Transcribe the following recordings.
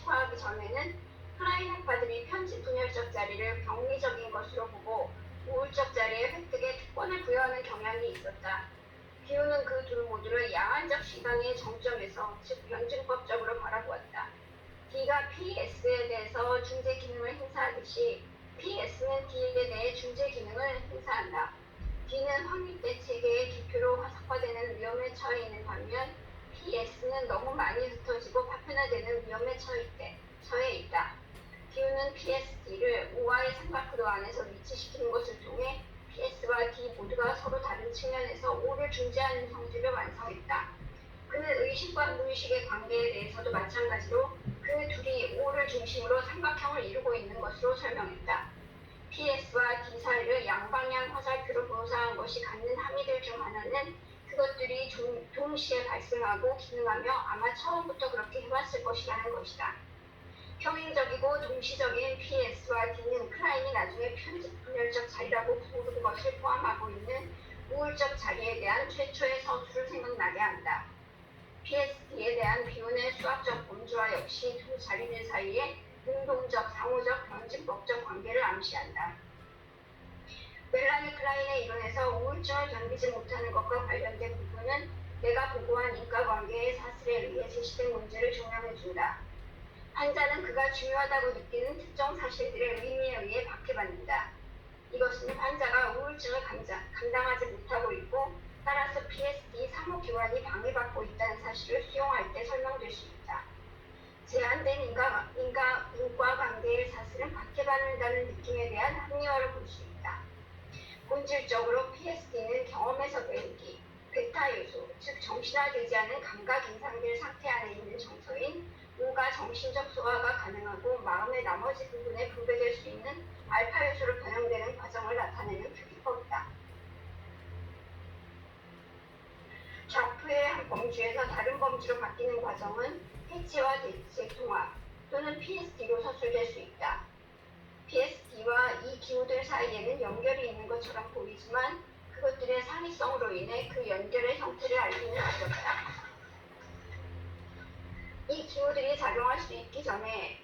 정식화하기 전에는 클라인 학파들이 편집 분열적 자리를 병리적인 것으로 보고 우울적 자리의 획득에 특권을 부여하는 경향이 있었다. 비유는 그 둘 모두를 양안적 시각의 정점에서 즉 변증법적으로 바라보았다. D가 PS에 대해서 중재 기능을 행사하듯이 PS는 D에 대해 중재 기능을 행사한다. D는 확립된 체계의 기표로 화석화되는 위험에 처해 있는 반면 PS는 너무 많이 흩어지고 파편화되는 위험에 처해 있다. 비유는 PSD를 O와의 삼각구도 안에서 위치시키는 것을 통해 PS와 D 모두가 서로 다른 측면에서 O를 중재하는 형태를 완성했다. 그는 의식과 무의식의 관계에 대해서도 마찬가지로 그 둘이 O를 중심으로 삼각형을 이루고 있는 것으로 설명했다. PS와 D 사이를 양방향 화살표로 묘사한 것이 갖는 함의들 중 하나는 그것들이 동시에 발생하고 기능하며 아마 처음부터 그렇게 해왔을 것이라는 것이다. 평행적이고 동시적인 PS와 D는 클라인이 나중에 편집 분열적 자리라고 부르는 것을 포함하고 있는 우울적 자리에 대한 최초의 서술을 생각나게 한다. PSD에 대한 비운의 수학적 본주와 역시 두 자리들 사이의 능동적, 상호적, 변증법적 관계를 암시한다. 멜라니 클라인의 이론에서 우울증을 견디지 못하는 것과 관련된 부분은 내가 보고한 인과관계의 사슬에 의해 제시된 문제를 조명해준다. 환자는 그가 중요하다고 느끼는 특정 사실들의 의미에 의해 박해받는다. 이것은 환자가 우울증을 감당하지 못하고 있고 따라서 PSD 상호기관이 방해받고 있다는 사실을 수용할 때 설명될 수 있다. 제한된 인과관계의 사슬은 박해받는다는 느낌에 대한 합리화를 볼 수 있다. 본질적으로 PSD는 경험에서 배우기, 베타 요소, 즉 정신화되지 않은 감각 인상될 상태 안에 있는 정서인 O가 정신적 소화가 가능하고 마음의 나머지 부분에 분배될 수 있는 알파 요소로 변형되는 과정을 나타내는 표기법이다. 좌표의 한 범주에서 다른 범주로 바뀌는 과정은 해체와 재통합 또는 PSD로 서술될 수 있다. PSD와 이 기호들 사이에는 연결이 있는 것처럼 보이지만 그것들의 상위성으로 인해 그 연결의 형태를 알기는 어렵다. 이 기호들이 작용할 수 있기 전에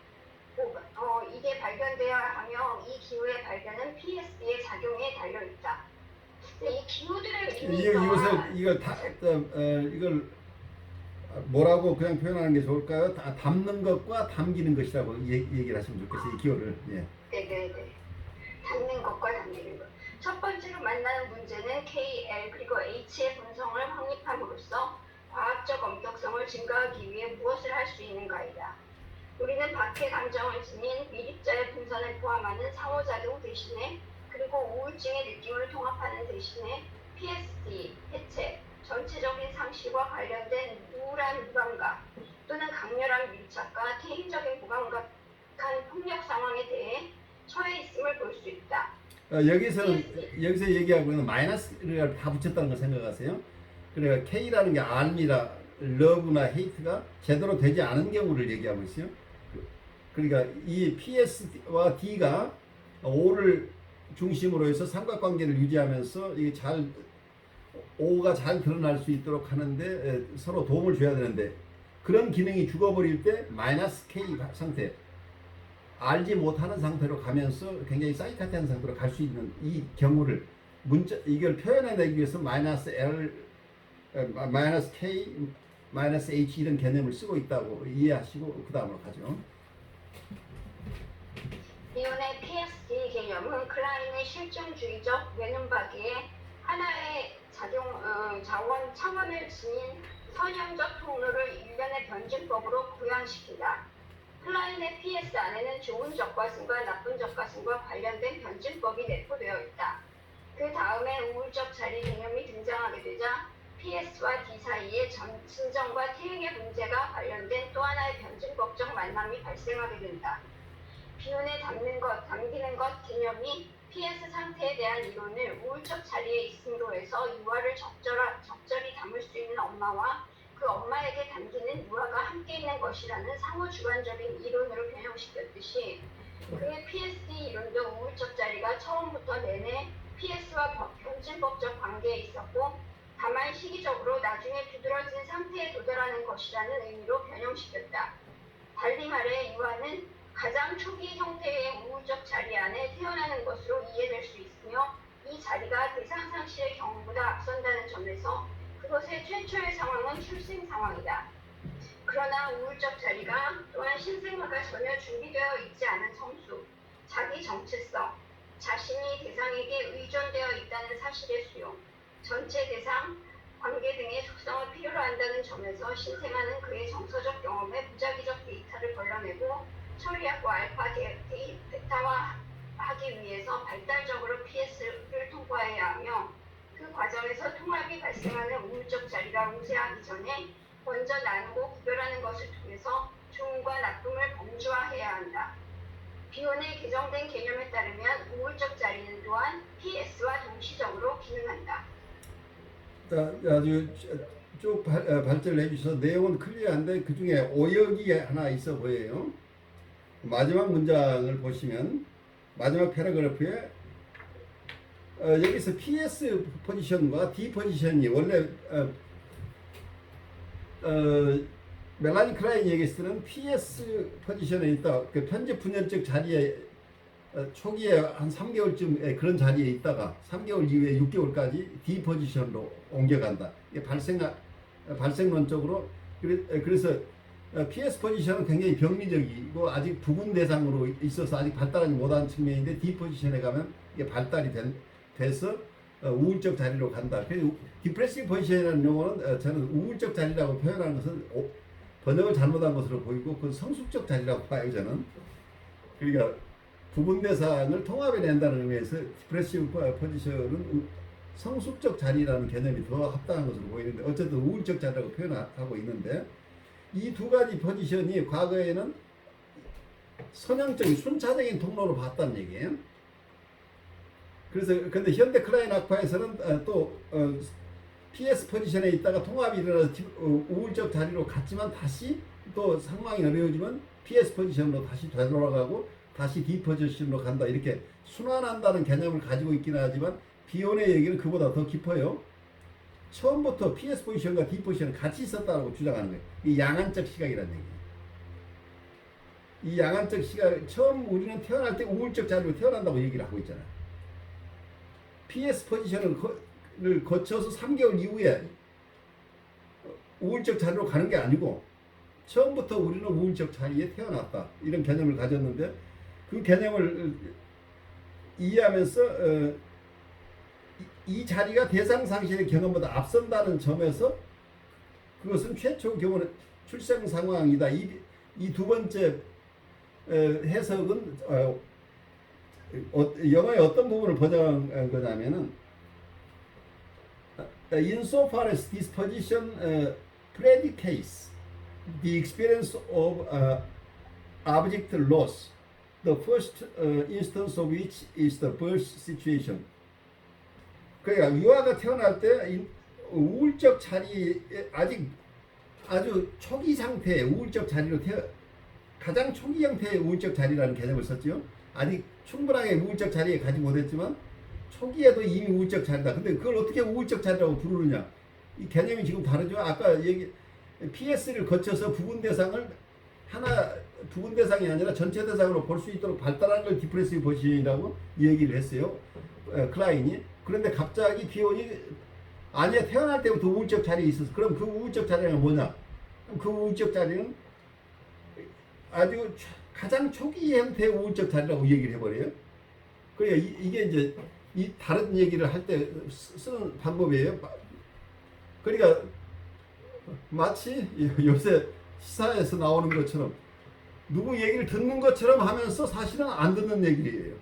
이게 발견되어야 하며 이 기호의 발견은 PSD의 작용에 달려있다. 이 기호들의 의미가 이걸 뭐라고 그냥 표현하는 게 좋을까요? 담는 것과 담기는 것이라고 얘기를 하시면 좋겠어요. 이 기호를. 예. 네네네. 담는 것과 담기는 것. 첫 번째로 만나는 문제는 K, L 그리고 H의 분성을 확립함으로써 과학적 엄격성을 증가하기 위해 무엇을 할 수 있는가이다. 우리는 박해 감정을 지닌 미립자의 분선을 포함하는 상호작용 대신에 그리고 우울증의 느낌을 통합하는 대신에 PSD, 해체, 전체적인 상실과 관련된 우울한 무감각 또는 강렬한 밀착과 퇴행적인 무감각한 폭력 상황에 대해 처해 있음을 볼 수 있다. 여기서 얘기하고 있는 마이너스를 다 붙였다는 걸 생각하세요? 그러니까 K라는 게 arm이라 love나 hate가 제대로 되지 않은 경우를 얘기하고 있어요. 그러니까 이 PS와 D가 O를 중심으로 해서 삼각관계를 유지하면서 이게 O가 잘 드러날 수 있도록 하는데 서로 도움을 줘야 되는데 그런 기능이 죽어버릴 때 마이너스 K 상태, 알지 못하는 상태로 가면서 굉장히 사이카트한 상태로 갈 수 있는 이 경우를 이걸 표현해내기 위해서 마이너스 L, 마이너스 K, 마이너스 H 이런 개념을 쓰고 있다고 이해하시고 그 다음으로 가죠. 이온의 PSD 개념은 클라인의 실증주의적 외눈박이에 하나의 자원 차원을 지닌 선형적 통로를 일련의 변증법으로 구현시킨다. 클라인의 PS 안에는 좋은 적과승과 나쁜 적과승과 관련된 변증법이 내포되어 있다. 그 다음에 우울적 자리 개념이 등장하게 되자 PS와 D 사이의 진정과 퇴행의 문제가 관련된 또 하나의 변증법적 만남이 발생하게 된다. 비운에 담는 것, 담기는 것 개념이 PS 상태에 대한 이론을 우울적 자리에 있음으로 해서 유아를 적절히 담을 수 있는 엄마와 그 엄마에게 담기는 유아가 함께 있는 것이라는 상호주관적인 이론으로 변형시켰듯이 그의 PSD 이론도 우울적 자리가 처음부터 내내 PS와 변증법적 관계에 있었고 다만 시기적으로 나중에 두드러진 상태에 도달하는 것이라는 의미로 변형시켰다. 달리 말해 유아는 가장 초기 형태의 우울적 자리 안에 태어나는 것으로 이해될 수 있으며 이 자리가 대상 상실의 경우보다 앞선다는 점에서 그것의 최초의 상황은 출생 상황이다. 그러나 우울적 자리가 또한 신생아가 전혀 준비되어 있지 않은 성수, 자기 정체성, 자신이 대상에게 의존되어 있다는 사실의 수용, 전체 대상, 관계 등의 속성을 필요로 한다는 점에서 신생아는 그의 정서적 경험에 무작위적 데이터를 걸러내고 처리하고 알파, 베타화 하기 위해서 발달적으로 PS를 통과해야 하며 그 과정에서 통합이 발생하는 우울적 자리가 웅세하기 전에 먼저 나누고 구별하는 것을 통해서 좋음과 나쁨을 범주화해야 한다. 비혼의 개정된 개념에 따르면 우울적 자리는 또한 PS와 동시적으로 기능한다. 아주 쭉 발전을 해주셔서 내용은 클리어한데 그 중에 오역이 하나 있어 보여요. 마지막 문장을 보시면 마지막 패러그래프에 여기서 PS 포지션과 D 포지션이 원래 멜라니 클라인 얘기했을 때는 PS 포지션에 있다. 그 편집 분열적 자리에 초기에 한 3개월쯤 그런 자리에 있다가 3개월 이후에 6개월까지 D 포지션으로 옮겨간다. 이게 발생론적으로 그래서 PS 포지션은 굉장히 병리적이고 아직 부분 대상으로 있어서 아직 발달하지 못한 측면인데 D 포지션에 가면 이게 발달이 돼서 우울적 자리로 간다. 그래서 디프레시브 포지션이라는 용어는 저는 우울적 자리라고 표현하는 것은 번역을 잘못한 것으로 보이고 그건 성숙적 자리라고 봐요 저는. 그러니까 부분 대상을 통합해낸다는 의미에서 디프레시브 포지션은 성숙적 자리라는 개념이 더 합당한 것으로 보이는데 어쨌든 우울적 자리라고 표현하고 있는데 이 두 가지 포지션이 과거에는 선형적인 순차적인 통로로 봤다는 얘기예요. 그래서 근데 현대 클라인 학파에서는 또 PS 포지션에 있다가 통합이 일어나서 우울적 자리로 갔지만 다시 또 상황이 어려워지면 PS 포지션으로 다시 되돌아가고 다시 D 포지션으로 간다. 이렇게 순환한다는 개념을 가지고 있긴 하지만 비혼의 얘기는 그보다 더 깊어요. 처음부터 PS 포지션과 D 포지션은 같이 있었다고 주장하는 거예요. 이 양안적 시각이라는 얘기예요. 이 양안적 시각, 처음 우리는 태어날 때 우울적 자리로 태어난다고 얘기를 하고 있잖아요. PS 포지션을 거쳐서 3개월 이후에 우울적 자리로 가는 게 아니고 처음부터 우리는 우울적 자리에 태어났다. 이런 개념을 가졌는데 그 개념을 이해하면서 이 자리가 대상 상실의 경험보다 앞선다는 점에서 그것은 최초 경우는 출생 상황이다. 이 두 번째 해석은 영어의 어떤 부분을 번역한 거냐면은 insofar as this position predicates the experience of object loss, the first instance of which is the birth situation. 그러니까 유아가 태어날 때 우울적 자리에 아주 초기 상태의 우울적 자리로 가장 초기 형태의 우울적 자리라는 개념을 썼죠. 아직 충분하게 우울적 자리에 가지 못했지만 초기에도 이미 우울적 자리다. 근데 그걸 어떻게 우울적 자리라고 부르느냐? 이 개념이 지금 다르죠. 아까 PS를 거쳐서 부분 대상이 아니라 전체 대상으로 볼 수 있도록 발달한 걸 디프레시브 포지션이라고 얘기를 했어요. 클라인이. 그런데 갑자기 비혼이 아니야 태어날 때부터 우울적 자리에 있었어. 그럼 그 우울적 자리는 뭐냐? 그 우울적 자리는 아주 가장 초기 형태의 우울적 자리라고 얘기를 해버려요. 그러니까 이게 이제 이 다른 얘기를 할 때 쓰는 방법이에요. 그러니까 마치 요새 시사에서 나오는 것처럼 누구 얘기를 듣는 것처럼 하면서 사실은 안 듣는 얘기예요.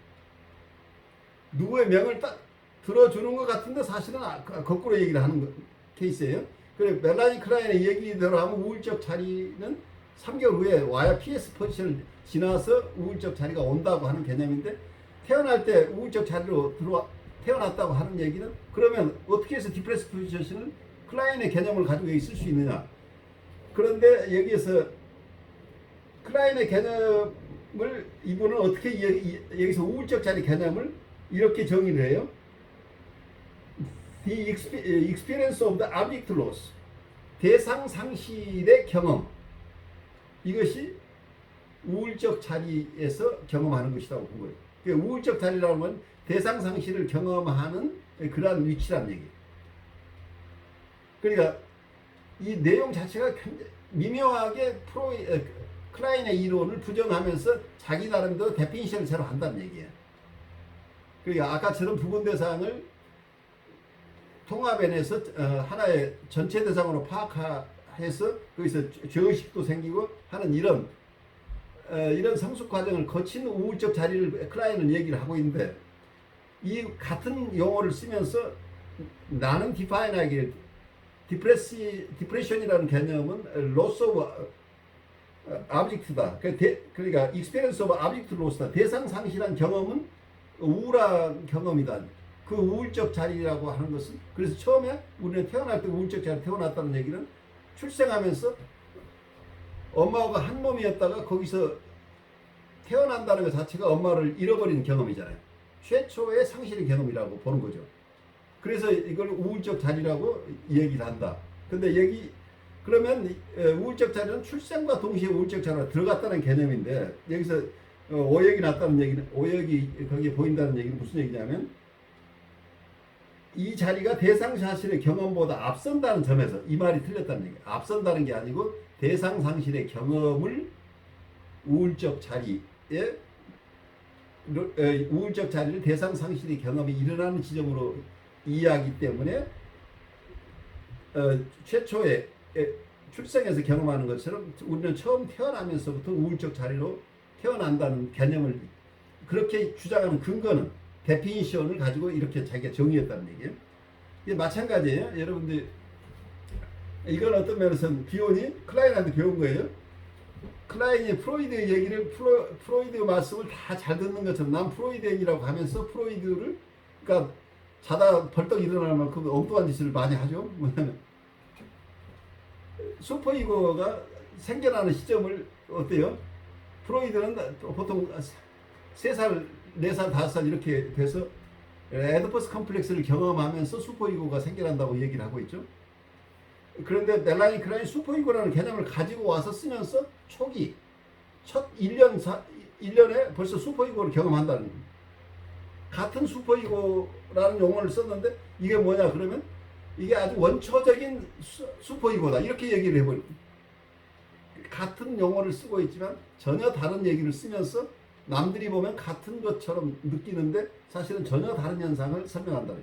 누구의 명을 딱 들어주는 것 같은데 사실은 거꾸로 얘기를 하는 케이스예요. 그래 멜라니 클라인의 얘기대로 하면 우울적 자리는 3개월 후에 와야 PS 포지션을 지나서 우울적 자리가 온다고 하는 개념인데 태어날 때 우울적 자리로 태어났다고 하는 얘기는 그러면 어떻게 해서 디프레스 포지션을 클라인의 개념을 가지고 있을 수 있느냐. 그런데 여기에서 클라인의 개념을 이분은 어떻게 여기서 우울적 자리 개념을 이렇게 정의를 해요. The experience of the object loss. 대상 상실의 경험. 이것이 우울적 자리에서 경험하는 것이라고 본 거예요. 그러니까 우울적 자리라는 건 대상 상실을 경험하는 그러한 위치란 얘기예요. 그러니까 이 내용 자체가 미묘하게 클라인의 이론을 부정하면서 자기 나름대로 데피니션을 새로 한다는 얘기예요. 그러니까 아까처럼 부분 대상을 통합해내서 하나의 전체 대상으로 파악해서 거기서 죄의식도 생기고 하는 이런 성숙 과정을 거친 우울적 자리를 클라인은 얘기를 하고 있는데, 이 같은 용어를 쓰면서 나는 디파인하기를 디프레션이라는 개념은 loss of object다. 그러니까 experience of object loss다. 대상 상실한 경험은 우울한 경험이다. 그 우울적 자리라고 하는 것은, 그래서 처음에 우리는 태어날 때 우울적 자리에 태어났다는 얘기는 출생하면서 엄마가 한 몸이었다가 거기서 태어난다는 것 자체가 엄마를 잃어버리는 경험이잖아요. 최초의 상실의 경험이라고 보는 거죠. 그래서 이걸 우울적 자리라고 얘기를 한다. 근데 여기 그러면 우울적 자리는 출생과 동시에 우울적 자리가 들어갔다는 개념인데, 여기서 오역이 났다는 얘기는, 오역이 거기에 보인다는 얘기는 무슨 얘기냐면, 이 자리가 대상 사실의 경험보다 앞선다는 점에서 이 말이 틀렸다는 얘기예요. 앞선다는 게 아니고 대상 상실의 경험을 우울적 자리에 우울적 자리를 대상 상실의 경험이 일어나는 지점으로 이해하기 때문에 최초의 출생에서 경험하는 것처럼 우리는 처음 태어나면서부터 우울적 자리로 태어난다는 개념을 그렇게 주장하는 근거는 데피니션을 가지고 이렇게 자기가 정의했다는 얘기예요. 이게 마찬가지예요. 여러분들 이건 어떤 면에서는 비온이 클라인한테 배운 거예요. 클라인이 프로이드 얘기를 프로이드 말씀을 다 잘 듣는 것처럼 난 프로이드인이라고 하면서 프로이드를, 그러니까 자다 벌떡 일어날 만큼 엉뚱한 짓을 많이 하죠. 뭐냐면 슈퍼이고가 생겨나는 시점을 어때요? 프로이드는 보통 3살, 4살, 5살 이렇게 돼서 에디퍼스 컴플렉스를 경험하면서 슈퍼이고가 생겨난다고 얘기를 하고 있죠. 그런데 멜라니 클라인 슈퍼이고라는 개념을 가지고 와서 쓰면서 초기 첫 1년에 벌써 슈퍼이고를 경험한다는 거예요. 같은 슈퍼이고라는 용어를 썼는데 이게 뭐냐 그러면 이게 아주 원초적인 슈퍼이고다 이렇게 얘기를 해버리고, 같은 용어를 쓰고 있지만 전혀 다른 얘기를 쓰면서 남들이 보면 같은 것처럼 느끼는데 사실은 전혀 다른 현상을 설명한다는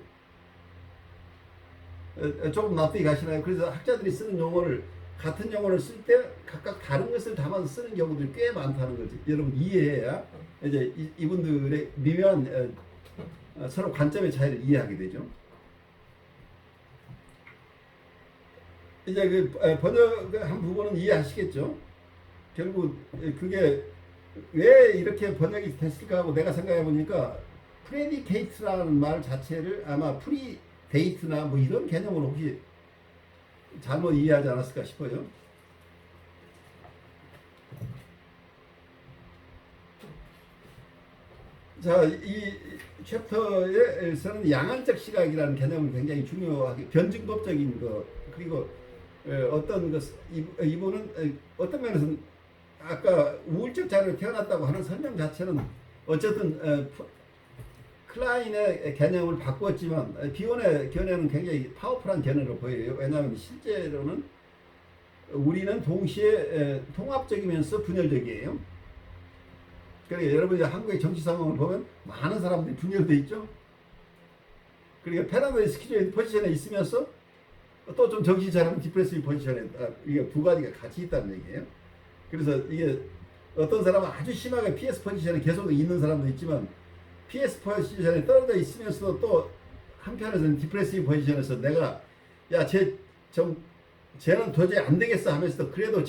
거예요. 조금 납득이 가시나요? 그래서 학자들이 쓰는 용어를, 같은 용어를 쓸 때 각각 다른 것을 담아서 쓰는 경우들이 꽤 많다는 거지. 여러분 이해해야 이제 이분들의 미묘한 서로 관점의 차이를 이해하게 되죠. 이제 그 번역한 부분은 이해하시겠죠? 결국 그게 왜 이렇게 번역이 됐을까 하고 내가 생각해 보니까 프레디케이트라는 말 자체를 아마 프리데이트나 뭐 이런 개념으로 혹시 잘못 이해하지 않았을까 싶어요. 자, 이 챕터에서는 양안적 시각이라는 개념을 굉장히 중요하게, 변증법적인 거, 그리고 어떤 것, 이분은 어떤 면에서는 아까 우울적 자리로 태어났다고 하는 설명 자체는 어쨌든 클라인의 개념을 바꿨지만 비온의 견해는 굉장히 파워풀한 견해로 보여요. 왜냐하면 실제로는 우리는 동시에 통합적이면서 분열적이에요. 그러니까 여러분이 한국의 정치 상황을 보면 많은 사람들이 분열돼 있죠. 그러니까 패러다임 스키즈의 포지션에 있으면서 또 좀 정신 차리면 디프레시브 포지션에 이게 두 가지가 같이 있다는 얘기예요. 그래서 이게 어떤 사람은 아주 심하게 PS 포지션에 계속 있는 사람도 있지만 PS 포지션에 떨어져 있으면서도 또 한편에서는 디프레시브 포지션에서 내가 쟤는 도저히 안 되겠어 하면서도 그래도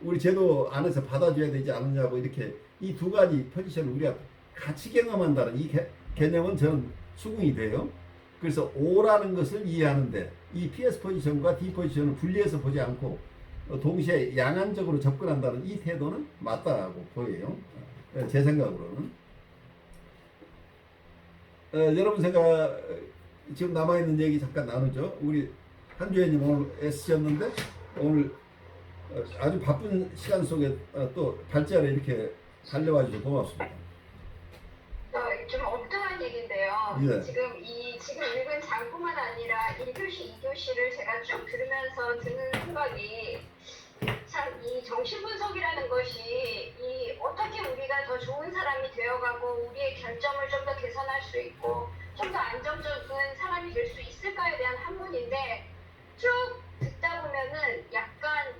우리 제도 안에서 받아줘야 되지 않느냐고, 이렇게 이 두 가지 포지션을 우리가 같이 경험한다는 이 개념은 저는 수긍이 돼요. 그래서 O라는 것을 이해하는데 이 PS 포지션과 D 포지션을 분리해서 보지 않고 동시에 양안적으로 접근한다는 이 태도는 맞다고 보여요. 제 생각으로는. 여러분 생각, 지금 남아있는 얘기 잠깐 나누죠. 우리 한주혜님 오늘 애쓰셨는데 오늘 아주 바쁜 시간 속에 또 발제하러 이렇게 달려와 주셔서 고맙습니다. 좀 엉뚱한 얘기인데요. 예. 지금 읽은 장뿐만 아니라 1교시, 2교시를 제가 쭉 들으면서 드는 생각이 참 이 정신분석이라는 것이 이 어떻게 우리가 더 좋은 사람이 되어가고 우리의 결점을 좀 더 개선할 수 있고 좀 더 안정적인 사람이 될 수 있을까에 대한 학문인데 쭉 듣다 보면은 약간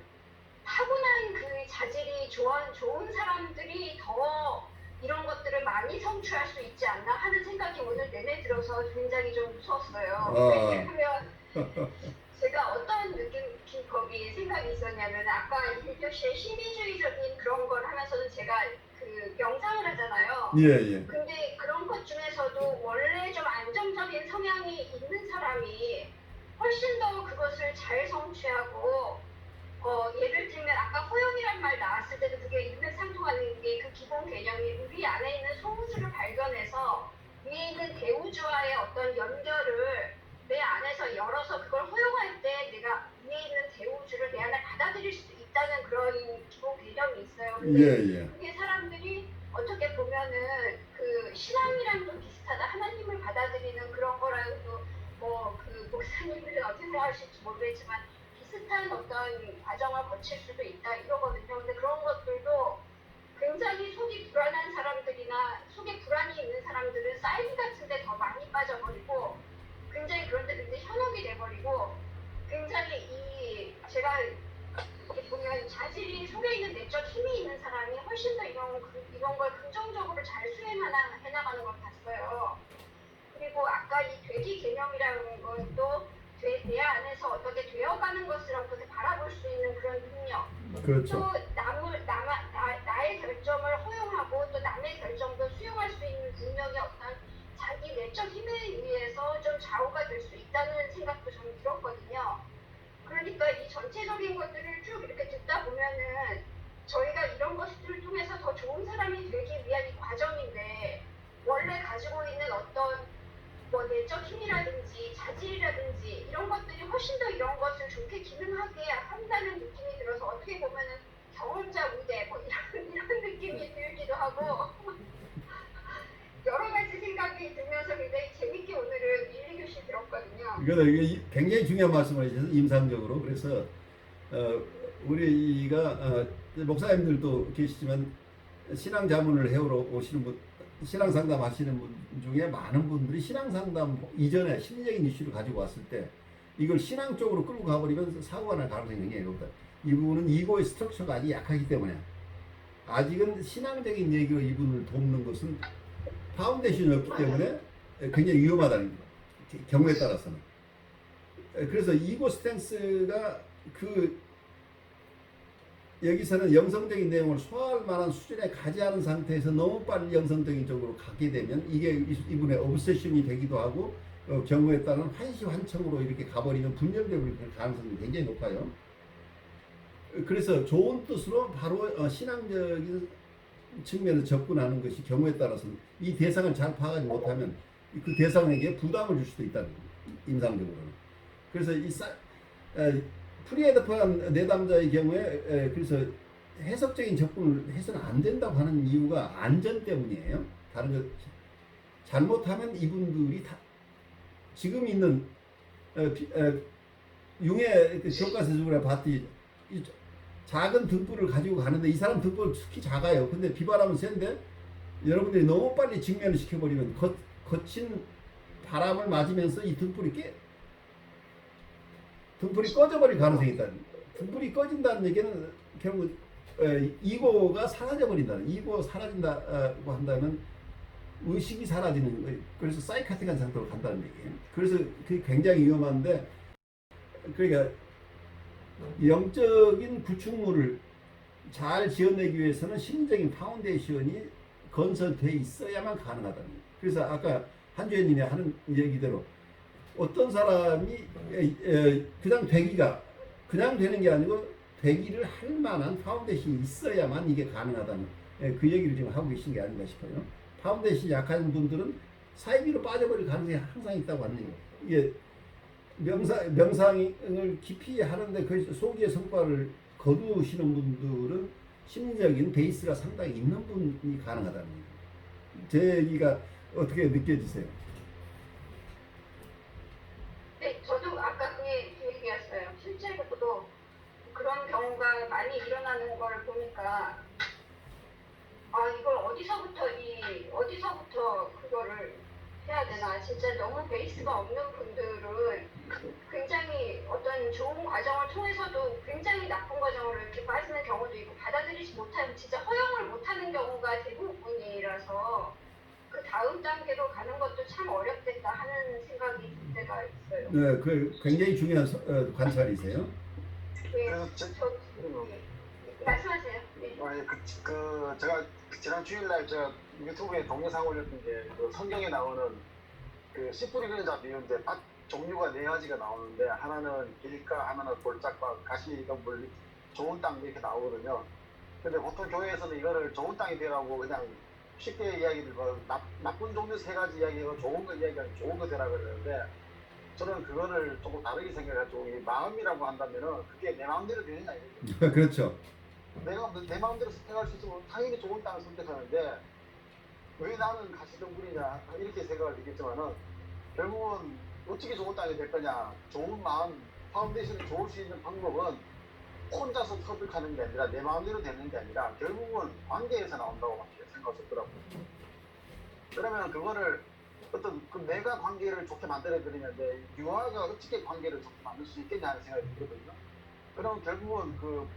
타고난 그 자질이 좋은 사람들이 더 이런 것들을 많이 성취할 수 있지 않나 하는 생각이 오늘 내내 들어서 굉장히 좀 무서웠어요. 왜냐하면 제가 어떤 거기 생각이 있었냐면 아까 1교시에 심리주의적인 그런 걸 하면서도 제가 그 명상을 하잖아요. 예. 근데 그런 것 중에서도 원래 좀 안정적인 성향이 있는 사람이 훨씬 더 그것을 잘 성취하고 예를 들면 아까 허용이란 말 나왔을 때도 그게 일맥상통하는 게 그 기본 개념이 우리 안에 있는 소우주를 발견해서 위에 있는 대우주와의 어떤 연결을 내 안에서 열어서 그걸 허용할 때 내가 위에 있는 대우주를 내 안에 받아들일 수 있다는 그런 기본 개념이 있어요. 근데 그게 사람들이 어떻게 보면은 그 신앙이랑도 비슷하다. 하나님을 받아들이는 그런 거랑도 뭐 그 목사님들은 어떻게 생각하실지 모르겠지만 비슷한 어떤 과정을 거칠 수도 있다 이러거든요. 근데 그런 것들도 굉장히 속이 불안한 사람들이나 속에 불안이 있는 사람들은 사이드 같은 데 더 많이 빠져버리고 굉장히 그런데 굉장히 현혹이 돼버리고 굉장히 제가 이렇게 보면 자질이 속에 있는 내적 힘이 있는 사람이 훨씬 더 이런 걸 긍정적으로 잘 해나가는 걸 봤어요. 그리고 아까 이 되기 개념이라는 것도 내 안에서 어떻게 되어가는 것을 어떻게 바라볼 수 있는 그런 능력. 그렇죠. 또 나의 결점을 허용하고 또 남의 결점도 수용할 수 있는 능력이 어떤 자기 내적 힘에 의해서 좀 좌우가 될 수 있다는 생각도 저는 들었거든요. 그러니까 이 전체적인 것들을 쭉 이렇게 듣다 보면은 저희가 이런 것들을 통해서 더 좋은 사람이 되기 위한 이 과정인데 원래 가지고 있는 어떤 뭐 내적 힘이라든지 자질이라든지 이런 것들이 훨씬 더 이런 것을 좋게 기능하게 한다는 느낌이 들어서 어떻게 보면은 경험자 우대 뭐 이런 느낌이 들기도 하고 여러 가지 생각이 들면서 굉장히 재밌게 오늘은 1, 2교시 들었거든요. 이게 굉장히 중요한 말씀을 해주셔서 임상적으로 그래서 우리가 목사님들도 계시지만 신앙 자문을 해오러 오시는 분, 신앙 상담 하시는 분 중에 많은 분들이 신앙 상담 이전에 심리적인 이슈를 가지고 왔을 때 이걸 신앙 쪽으로 끌고 가버리면 사고가 날 가능성이 굉장히 높다. 이 부분은 이고의 스트럭처가 아직 약하기 때문에 아직은 신앙적인 얘기로 이분을 돕는 것은 파운데이션이 없기 때문에 굉장히 위험하다는 거예요. 경우에 따라서는. 그래서 이고 스탠스가 여기서는 영성적인 내용을 소화할 만한 수준에 가지 않은 상태에서 너무 빨리 영성적인 쪽으로 가게 되면 이게 이분의 오브세션이 되기도 하고 경우에 따른 환시환청으로 이렇게 가버리면 분열될 가능성이 굉장히 높아요. 그래서 좋은 뜻으로 바로 신앙적인 측면에서 접근하는 것이 경우에 따라서는 이 대상을 잘 파악하지 못하면 그 대상에게 부담을 줄 수도 있다는 거예요. 임상적으로는. 그래서 프리헤드퍼한 내담자의 경우에 그래서 해석적인 접근을 해서는 안 된다고 하는 이유가 안전 때문이에요. 다른 것 잘못하면 이분들이 다 지금 있는 융의 교과서적으로 봤더니 작은 등불을 가지고 가는데 이 사람 등불 특히 작아요. 근데 비바람은 센데 여러분들이 너무 빨리 직면을 시켜버리면 거친 바람을 맞으면서 이 등불이 꺼져버릴 가능성이 있다. 등불이 꺼진다는 얘기는 결국 이고가 사라져버린다는, 이고 사라진다고 한다면 의식이 사라지는 거예요. 그래서 사이카틱한 상태로 간다는 얘기예요. 그래서 그게 굉장히 위험한데, 그러니까 영적인 구축물을 잘 지어내기 위해서는 심리적인 파운데이션이 건설돼 있어야만 가능하다는 거예요. 그래서 아까 한주혜님이 하는 얘기대로 어떤 사람이 그냥 그냥 되는 게 아니고 되기를 할 만한 파운데이션이 있어야만 이게 가능하다는 그 얘기를 지금 하고 계신 게 아닌가 싶어요. 파운데이션이 약한 분들은 사이비로 빠져버릴 가능성이 항상 있다고 하는 얘기예요. 이게 명상을 깊이 하는데 그 소기의 성과를 거두시는 분들은 심리적인 베이스가 상당히 있는 분이 가능하다는 거예요. 제 얘기가 어떻게 느껴지세요? 네, 저도 아까 그 얘기였어요. 실제로도 그런 경우가 많이 일어나는 걸 보니까 아 이걸 어디서부터 그거를 해야 되나. 진짜 너무 베이스가 없는 분들은 굉장히 어떤 좋은 과정을 통해서도 굉장히 나쁜 과정을 이렇게 빠지는 경우도 있고, 받아들이지 못하는, 진짜 허용을 못하는 경우가 대부분이라서 그 다음 단계로 가는 것도 참 어렵겠다 하는 생각이 들 때가 있어요. 네, 그 굉장히 중요한 관찰이세요. 네, 그래서 네, 말씀하세요. 네. 아니 제가 지난 주일날 제가 유튜브에 동영상 올렸던 게그 성경에 나오는 그 씨 뿌리는 자 비유인데 밭 종류가 네 가지가 나오는데 하나는 길가, 하나는 돌짝밭, 가시덤불, 좋은 땅 이렇게 나오거든요. 근데 보통 교회에서는 이거를 좋은 땅이 되라고 그냥 쉽게 이야기를 나쁜 종류 세 가지 이야기하고 좋은 거 이야기하면 좋은 거 되라 그러는데, 저는 그거를 조금 다르게 생각해가지고 이 마음이라고 한다면은 그게 내 마음대로 되느냐 이거죠. 그렇죠. 내가 내 마음대로 선택할 수 있으면 당연히 좋은 땅을 선택하는데 왜 나는 가시덤불이냐 이렇게 생각을 하겠지만은, 결국은 어떻게 좋은 땅이 될 거냐, 좋은 마음 파운데이션을 좋을 수 있는 방법은 혼자서 터득하는 게 아니라 내 마음대로 되는 게 아니라 결국은 관계에서 나온다고 생각하셨더라고요. 그러면 그거를 내가 관계를 좋게 만들어 드리는데 유아가 어떻게 관계를 좋게 만들 수 있겠냐 하는 생각이 들거든요. 그럼 결국은 그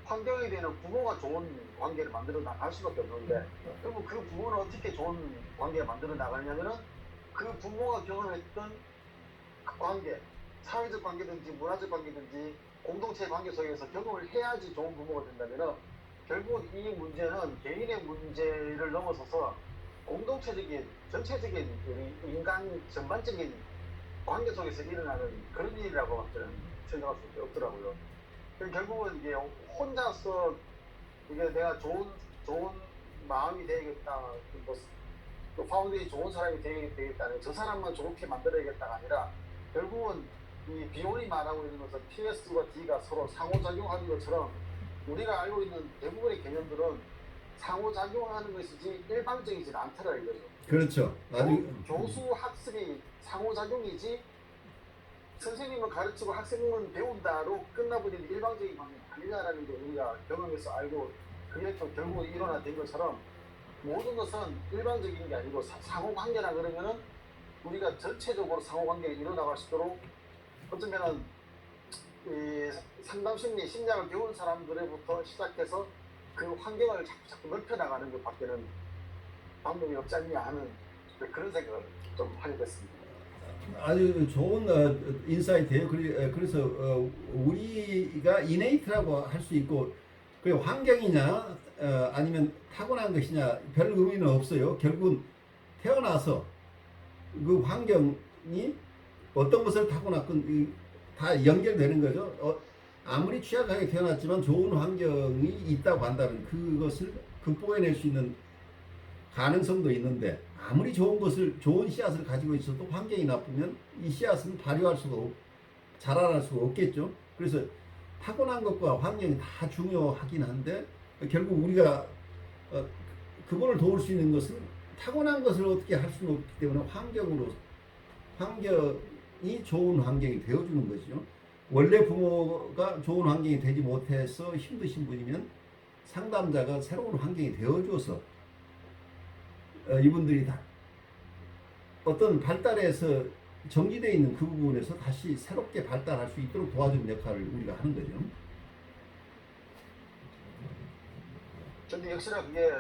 환경이 되는 부모가 좋은 관계를 만들어 나갈 수밖에 없는데, 그리고 그 부모는 어떻게 좋은 관계를 만들어 나가냐면은 그 부모가 경험했던 그 관계, 사회적 관계든지 문화적 관계든지 공동체 관계 속에서 경험을 해야지 좋은 부모가 된다면은, 결국 이 문제는 개인의 문제를 넘어서서 공동체적인 전체적인 인간 전반적인 관계 속에서 일어나는 그런 일이라고 저는 생각할 수밖에 없더라고요. 결국은 이게 혼자서 이게 내가 좋은 마음이 되겠다, 또 파운데이 좋은 사람이 되겠다는, 저 사람만 좋게 만들어야겠다가 아니라 결국은 이 비올이 말하고 있는 것은 PS와 D가 서로 상호작용하는 것처럼 우리가 알고 있는 대부분의 개념들은 상호작용하는 것이지 일방적이지 않더라 이거죠. 그렇죠. 아주 교수 학습이 상호작용이지 선생님은 가르치고 학생은 배운다로 끝나버리는 일방적인 관계가 아니냐라는 게 우리가 경험에서 알고, 그게 또 결국 일어나된 것처럼 모든 것은 일방적인 게 아니고 상호관계라 그러면은 우리가 전체적으로 상호관계가 일어나갈 수 있도록 어쩌면은 이 상담심리 심리학을 배운 사람들부터 시작해서 그 환경을 자꾸 넓혀나가는 것밖에는 방법이 없지 않냐 하는 그런 생각을 좀 하게 됐습니다. 아주 좋은 인사이트예요. 그래서 우리가 이네이트라고 할 수 있고, 그 환경이냐 아니면 타고난 것이냐 별 의미는 없어요. 결국은 태어나서 그 환경이 어떤 것을 타고났건 다 연결되는 거죠. 아무리 취약하게 태어났지만 좋은 환경이 있다고 한다면 그것을 극복해낼 수 있는 가능성도 있는데, 아무리 좋은 씨앗을 가지고 있어도 환경이 나쁘면 이 씨앗은 발효할 수가 자라날 수가 없겠죠. 그래서 타고난 것과 환경이 다 중요하긴 한데, 결국 우리가 그분을 도울 수 있는 것은 타고난 것을 어떻게 할 수는 없기 때문에 환경이 좋은 환경이 되어주는 것이죠. 원래 부모가 좋은 환경이 되지 못해서 힘드신 분이면 상담자가 새로운 환경이 되어줘서 이분들이 다 어떤 발달에서 정지되어 있는 그 부분에서 다시 새롭게 발달할 수 있도록 도와주는 역할을 우리가 하는 거죠. 근데 역시나 그게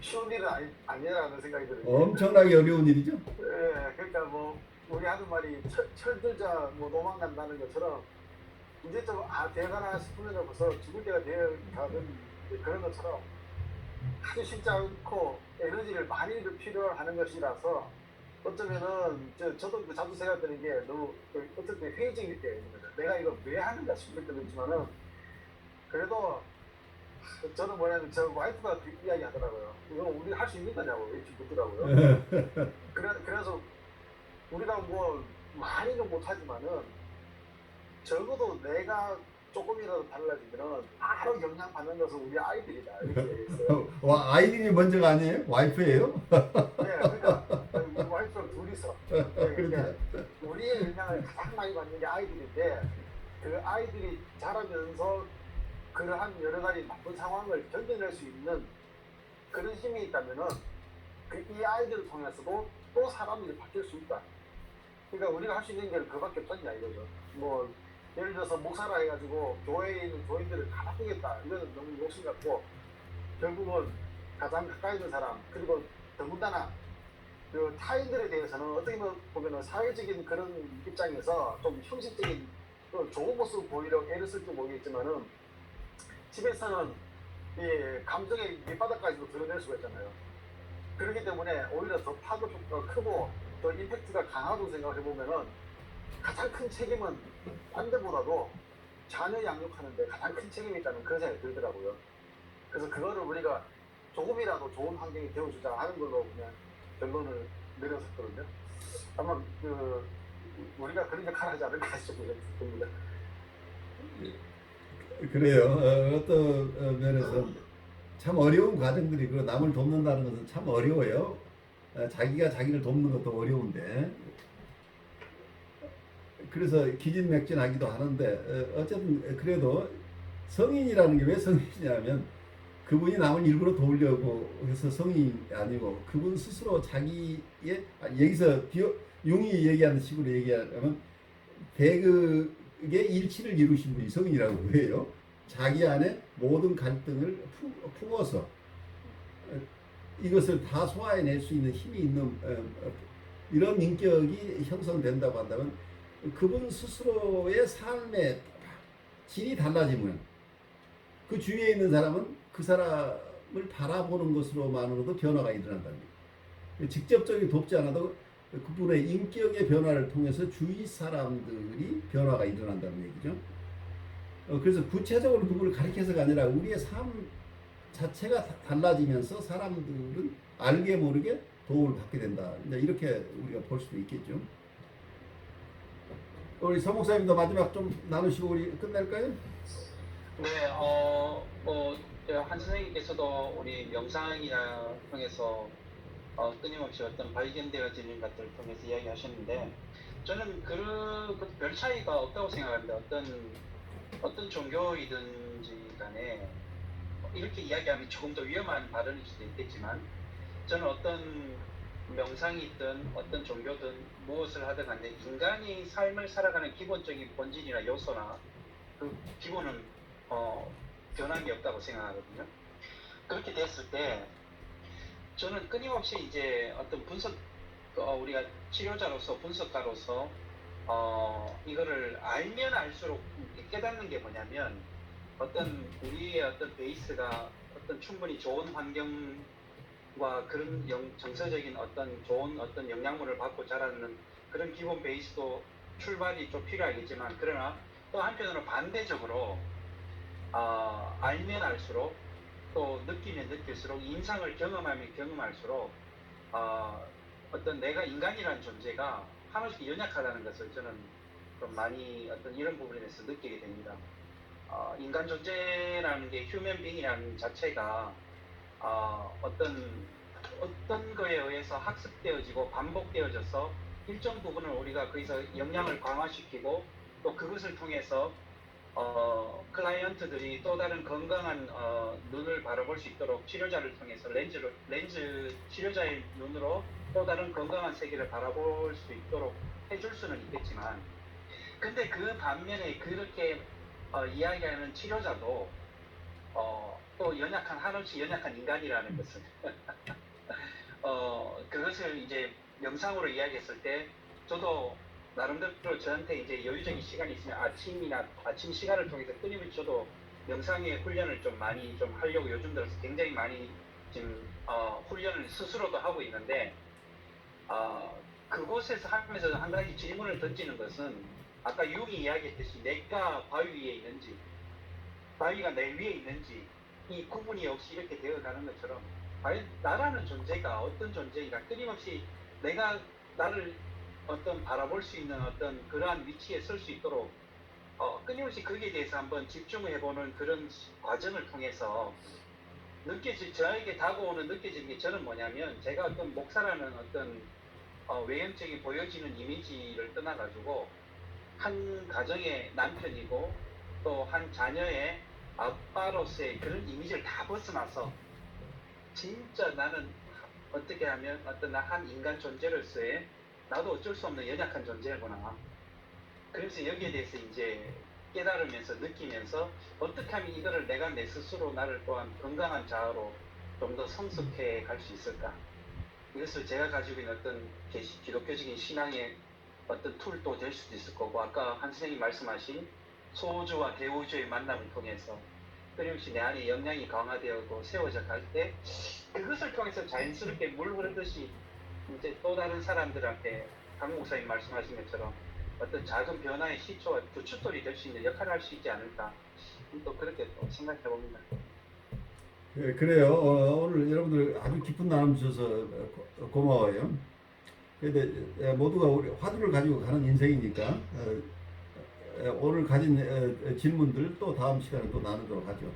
쉬운 일은 아니라는 생각이 들어요. 엄청나게 어려운 일이죠. 예, 그러니까 뭐 우리 하는 말이 철들자 뭐 도망간다는 것처럼 이제 좀 돼가나 싶으면 벌써 죽을 때가 되어가는 그런 것처럼 아주 쉽지 않고 에너지를 많이 필요하는 것이라서, 어쩌면은 저도 자주 생각드는 게 너무 어떨 때 회의적일 때가 있는 거죠. 내가 이거 왜 하는가 싶을 때도 있지만은, 그래도 저는 뭐냐면 저 와이프가 그 이야기 하더라고요. 이거 우리가 할 수 있는 거냐고 이렇게 묻더라고요. 그래서 우리가 뭐 많이는 못하지만은 적어도 내가 조금이라도 달라지면은 바로 영향 받는 것은 우리 아이들이다 이렇게 얘기했어요. 와, 아이들이 먼저가 아니에요? 와이프예요? 네, 그러니까 우리 와이프랑 둘이서 네, 그러니까 그렇죠. 우리의 영향을 가장 많이 받는 게 아이들인데 그 아이들이 자라면서 그러한 여러 가지 나쁜 상황을 견뎌낼 수 있는 그런 힘이 있다면은 이 아이들을 통해서도 또 사람들이 바뀔 수 있다. 그러니까 우리가 할 수 있는 게 그밖에 없잖냐 이거죠. 뭐 예를 들어서 목사라 해가지고 교회에 있는 교인들을 다 바꾸겠다 이거는 너무 욕심 같고 결국은 가장 가까이 있는 사람 그리고 더군다나 그 타인들에 대해서는 어떻게 보면 사회적인 그런 입장에서 좀 형식적인 좋은 모습을 보이려고 애를 쓸지 모르겠지만은 집에서는 이 감정의 밑바닥까지도 드러낼 수가 있잖아요. 그렇기 때문에 오히려 더 파급효과가 크고 더 임팩트가 강하다고 생각을 해보면은 가장 큰 책임은 딴 데보다도 자녀 양육하는데 가장 큰 책임이 있다는 그런 생각이 들더라고요. 그래서 그거를 우리가 조금이라도 좋은 환경이 되어주자 하는 걸로 그냥 결론을 내렸었거든요. 아마 그 우리가 그런 역할을 하지 않을까 싶습니다. 그래요. 어떤 면에서 참 어려운 과정들이 그 남을 돕는다는 것은 참 어려워요. 자기가 자기를 돕는 것도 어려운데 그래서 기진맥진하기도 하는데 어쨌든 그래도 성인이라는 게 왜 성인이냐면 그분이 남을 일부러 도우려고 해서 성인이 아니고 그분 스스로 자기의 여기서 융이 얘기하는 식으로 얘기하면 대극의 일치를 이루신 분이 성인이라고 해요. 자기 안에 모든 갈등을 품어서 이것을 다 소화해낼 수 있는 힘이 있는 이런 인격이 형성된다고 한다면 그분 스스로의 삶의 질이 달라지면 그 주위에 있는 사람은 그 사람을 바라보는 것으로만으로도 변화가 일어난다는 거예요. 직접적인 돕지 않아도 그분의 인격의 변화를 통해서 주위 사람들이 변화가 일어난다는 얘기죠. 그래서 구체적으로 누구를 가리켜서가 아니라 우리의 삶 자체가 달라지면서 사람들은 알게 모르게 도움을 받게 된다. 이렇게 우리가 볼 수도 있겠죠. 우리 서 목사님도 마지막 좀 나누시고 우리 끝낼까요? 네, 한 선생님께서도 우리 명상이나 통해서 끊임없이 어떤 발견되어지는 것들을 통해서 이야기하셨는데, 저는 별 차이가 없다고 생각합니다. 어떤 종교이든지 간에 이렇게 이야기하면 조금 더 위험한 발언일 수도 있겠지만, 저는 어떤 명상이든 어떤 종교든 무엇을 하든 간에 인간이 삶을 살아가는 기본적인 본질이나 요소나 그 기본은 변함이 없다고 생각하거든요. 그렇게 됐을 때 저는 끊임없이 이제 어떤 우리가 치료자로서 분석가로서 이거를 알면 알수록 깨닫는 게 뭐냐면 어떤 우리의 어떤 베이스가 어떤 충분히 좋은 환경과 그런 정서적인 어떤 좋은 어떤 영양분을 받고 자라는 그런 기본 베이스도 출발이 좀 필요하겠지만, 그러나 또 한편으로 반대적으로 알면 알수록 또 느끼면 느낄수록 인상을 경험하면 경험할수록 어떤 내가 인간이라는 존재가 한없이 연약하다는 것을 저는 좀 많이 어떤 이런 부분에 대해서 느끼게 됩니다. 인간 존재라는 게 휴먼 빙이라는 자체가 어떤 거에 의해서 학습되어지고 반복되어져서 일정 부분을 우리가 거기서 역량을 강화시키고 또 그것을 통해서 클라이언트들이 또 다른 건강한 눈을 바라볼 수 있도록 치료자를 통해서 렌즈 치료자의 눈으로 또 다른 건강한 세계를 바라볼 수 있도록 해줄 수는 있겠지만, 근데 그 반면에 그렇게 이야기하는 치료자도 또 한없이 연약한 인간이라는 것은 그것을 이제 명상으로 이야기했을 때 저도 나름대로 저한테 이제 여유적인 시간이 있으면 아침 시간을 통해서 끊임없이 저도 명상의 훈련을 좀 많이 좀 하려고 요즘 들어서 굉장히 많이 지금 훈련을 스스로도 하고 있는데, 그곳에서 하면서 한 가지 질문을 던지는 것은 아까 융이 이야기했듯이 내가 바위 위에 있는지 바위가 내 위에 있는지 이 구분이 없이 이렇게 되어가는 것처럼 과연 나라는 존재가 어떤 존재인가, 끊임없이 내가 나를 어떤 바라볼 수 있는 어떤 그러한 위치에 설 수 있도록 끊임없이 거기에 대해서 한번 집중을 해보는 그런 과정을 통해서 저에게 다가오는 느껴지는 게 저는 뭐냐면 제가 어떤 목사라는 어떤 외형적인 보여지는 이미지를 떠나가지고 한 가정의 남편이고 또 한 자녀의 아빠로서의 그런 이미지를 다 벗어나서 진짜 나는 어떻게 하면 어떤 한 인간 존재로서의 나도 어쩔 수 없는 연약한 존재구나. 그래서 여기에 대해서 이제 깨달으면서 느끼면서 어떻게 하면 이거를 내가 내 스스로 나를 또한 건강한 자아로 좀 더 성숙해 갈 수 있을까. 이것을 제가 가지고 있는 어떤 기독교적인 신앙의 어떤 툴도 될 수도 있을 거고 아까 한 선생님이 말씀하신 소우주와 대우주의 만남을 통해서 끊임없이 내 안에 역량이 강화되고 세워져 갈 때 그것을 통해서 자연스럽게 물 흐르듯이 이제 또 다른 사람들한테 강 목사님 말씀하신 것처럼 어떤 작은 변화의 시초와 부추돌이 될 수 있는 역할을 할 수 있지 않을까 또 그렇게 또 생각해 봅니다. 그래요. 오늘 여러분들 아주 깊은 나눔 주셔서 고마워요. 근데 모두가 우리 화두를 가지고 가는 인생이니까 오늘 가진 질문들 또 다음 시간에 또 나누도록 하죠.